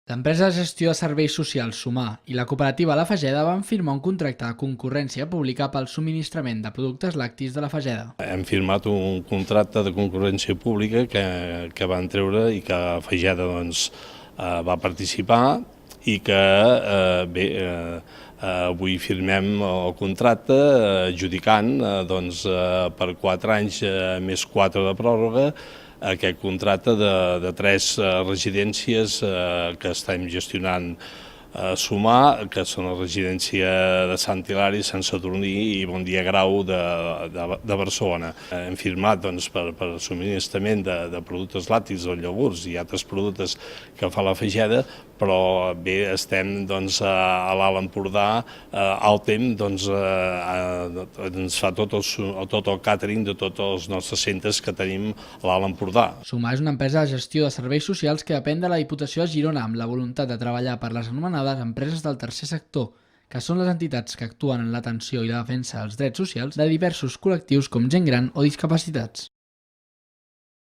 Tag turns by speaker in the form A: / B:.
A: L'empresa de gestió de serveis socials Sumar i la cooperativa La Fageda van firmar un contracte de concurrència pública pel subministrament de productes làctics de La Fageda.
B: Hem firmat un contracte de concurrència pública que van treure i que Fageda va participar i que avui firmem el contracte adjudicant per 4 anys més 4 de pròrroga aquest contracte de 3 residències que estem gestionant Sumar, que són la residència de Sant Hilari, Sant Sadurní i Bon Dia Grau de Barcelona. Hem firmat per subministrament de productes làctics o llegums i altres productes que fa la Fageda, però bé, estem a l'Alt Empordà, Altem ens fa tot el càtering de tots els nostres centres que tenim a l'Alt Empordà.
A: Sumar és una empresa de gestió de serveis socials que depèn de la Diputació de Girona amb la voluntat de treballar per les anomenades empreses del tercer sector, que són les entitats que actuen en l'atenció i la defensa dels drets socials de diversos col·lectius com gent gran o discapacitats.